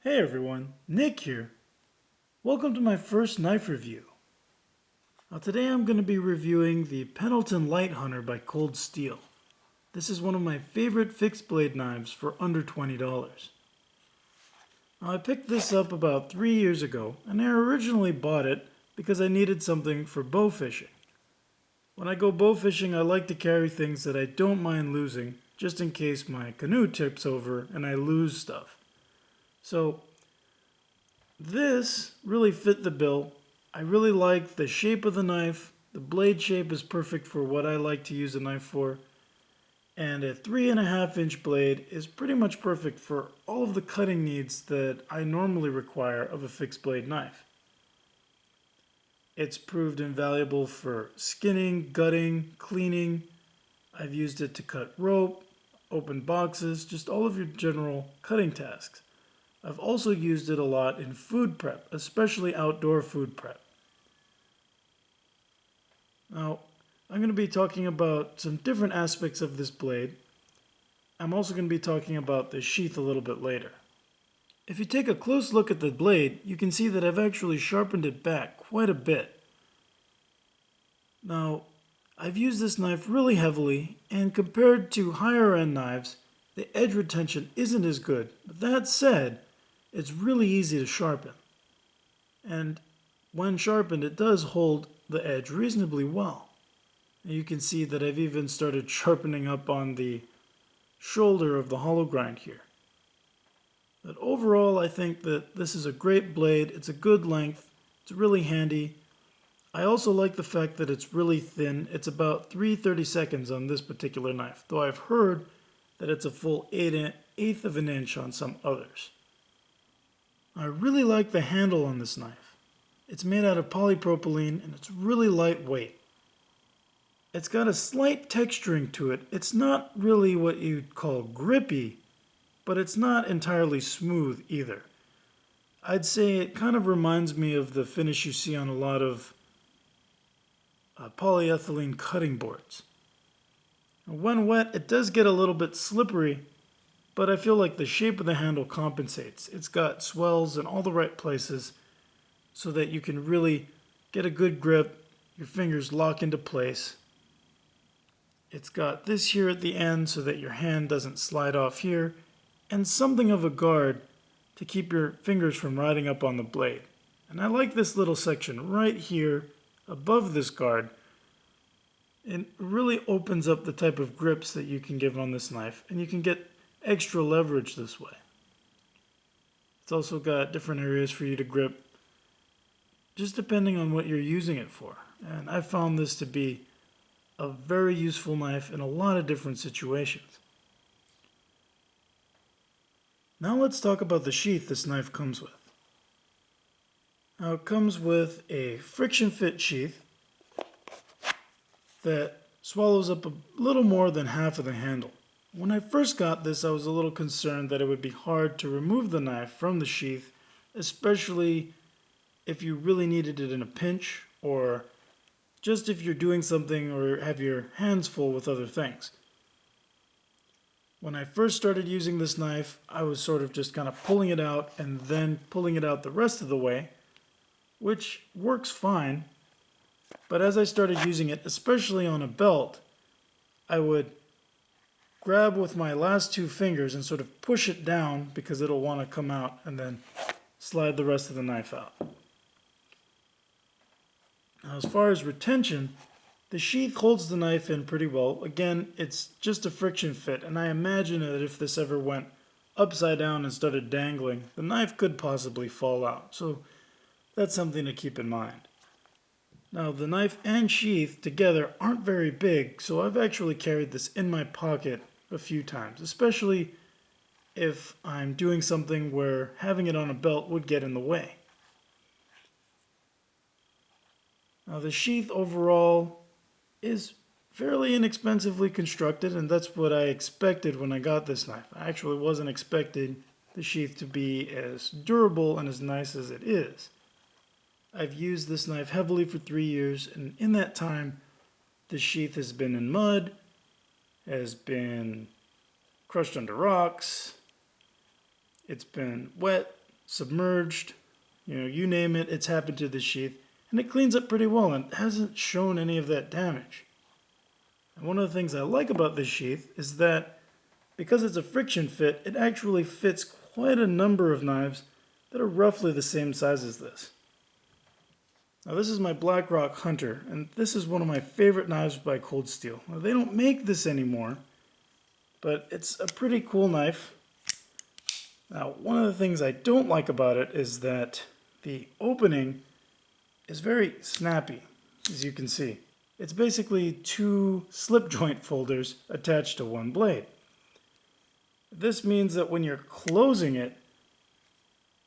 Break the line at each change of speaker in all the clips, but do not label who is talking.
Hey everyone, Nick here. Welcome to my first knife review. Now today I'm going to be reviewing the Pendleton Lite Hunter by Cold Steel. This is one of my favorite fixed blade knives for under $20. Now I picked this up about 3 years ago and I originally bought it because I needed something for bow fishing. When I go bow fishing I like to carry things that I don't mind losing just in case my canoe tips over and I lose stuff. So this really fit the bill. I really like the shape of the knife. The blade shape is perfect for what I like to use a knife for. And a 3.5-inch blade is pretty much perfect for all of the cutting needs that I normally require of a fixed blade knife. It's proved invaluable for skinning, gutting, cleaning. I've used it to cut rope, open boxes, just all of your general cutting tasks. I've also used it a lot in food prep, especially outdoor food prep. Now, I'm going to be talking about some different aspects of this blade. I'm also going to be talking about the sheath a little bit later. If you take a close look at the blade, you can see that I've actually sharpened it back quite a bit. Now, I've used this knife really heavily, and compared to higher end knives, the edge retention isn't as good. But that said, it's really easy to sharpen. And when sharpened, it does hold the edge reasonably well. And you can see that I've even started sharpening up on the shoulder of the hollow grind here. But overall, I think that this is a great blade. It's a good length. It's really handy. I also like the fact that it's really thin. It's about 3/32 on this particular knife, though I've heard that it's a full eighth of an inch on some others. I really like the handle on this knife. It's made out of polypropylene and it's really lightweight. It's got a slight texturing to it. It's not really what you'd call grippy, but it's not entirely smooth either. I'd say it kind of reminds me of the finish you see on a lot of polyethylene cutting boards. When wet, it does get a little bit slippery, but I feel like the shape of the handle compensates. It's got swells in all the right places so that you can really get a good grip, your fingers lock into place. It's got this here at the end so that your hand doesn't slide off here, and something of a guard to keep your fingers from riding up on the blade. And I like this little section right here above this guard. It really opens up the type of grips that you can give on this knife, and you can get extra leverage this way. It's also got different areas for you to grip, just depending on what you're using it for. And I found this to be a very useful knife in a lot of different situations. Now let's talk about the sheath this knife comes with. Now it comes with a friction fit sheath that swallows up a little more than half of the handle. When I first got this, I was a little concerned that it would be hard to remove the knife from the sheath, especially if you really needed it in a pinch, or just if you're doing something or have your hands full with other things. When I first started using this knife, I was sort of just kind of pulling it out and then pulling it out the rest of the way, which works fine. But as I started using it, especially on a belt, I would grab with my last two fingers and sort of push it down because it'll want to come out, and then slide the rest of the knife out. Now, as far as retention, the sheath holds the knife in pretty well. Again, it's just a friction fit, and I imagine that if this ever went upside down and started dangling, the knife could possibly fall out. So that's something to keep in mind. Now, the knife and sheath together aren't very big, so I've actually carried this in my pocket a few times, especially if I'm doing something where having it on a belt would get in the way. Now, the sheath overall is fairly inexpensively constructed, and that's what I expected when I got this knife. I actually wasn't expecting the sheath to be as durable and as nice as it is. I've used this knife heavily for 3 years, and in that time, the sheath has been in mud, has been crushed under rocks, it's been wet, submerged, you name it, it's happened to this sheath. And it cleans up pretty well and hasn't shown any of that damage. And one of the things I like about this sheath is that because it's a friction fit, it actually fits quite a number of knives that are roughly the same size as this. Now this is my Blackrock Hunter, and this is one of my favorite knives by Cold Steel. Now they don't make this anymore, but it's a pretty cool knife. Now one of the things I don't like about it is that the opening is very snappy, as you can see. It's basically two slip joint folders attached to one blade. This means that when you're closing it,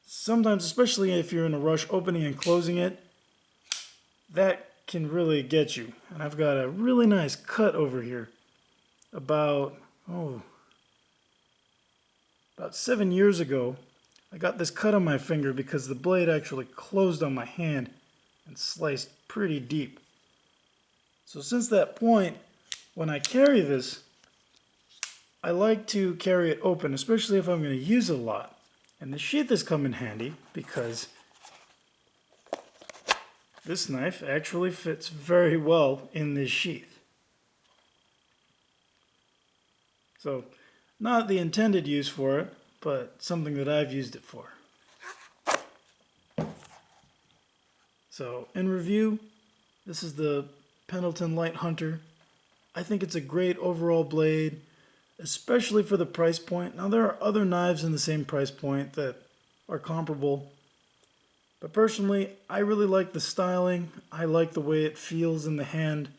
sometimes, especially if you're in a rush opening and closing it, that can really get you. And I've got a really nice cut over here. About 7 years ago, I got this cut on my finger because the blade actually closed on my hand and sliced pretty deep. So since that point, when I carry this, I like to carry it open, especially if I'm going to use it a lot. And the sheath has come in handy because this knife actually fits very well in this sheath. So, not the intended use for it, but something that I've used it for. So, in review, this is the Pendleton Lite Hunter. I think it's a great overall blade, especially for the price point. Now, there are other knives in the same price point that are comparable. But personally, I really like the styling. I like the way it feels in the hand.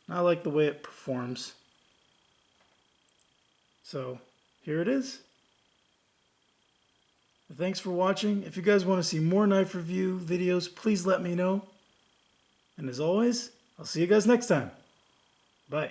And I like the way it performs. So, here it is. Thanks for watching. If you guys want to see more knife review videos, please let me know. And as always, I'll see you guys next time. Bye.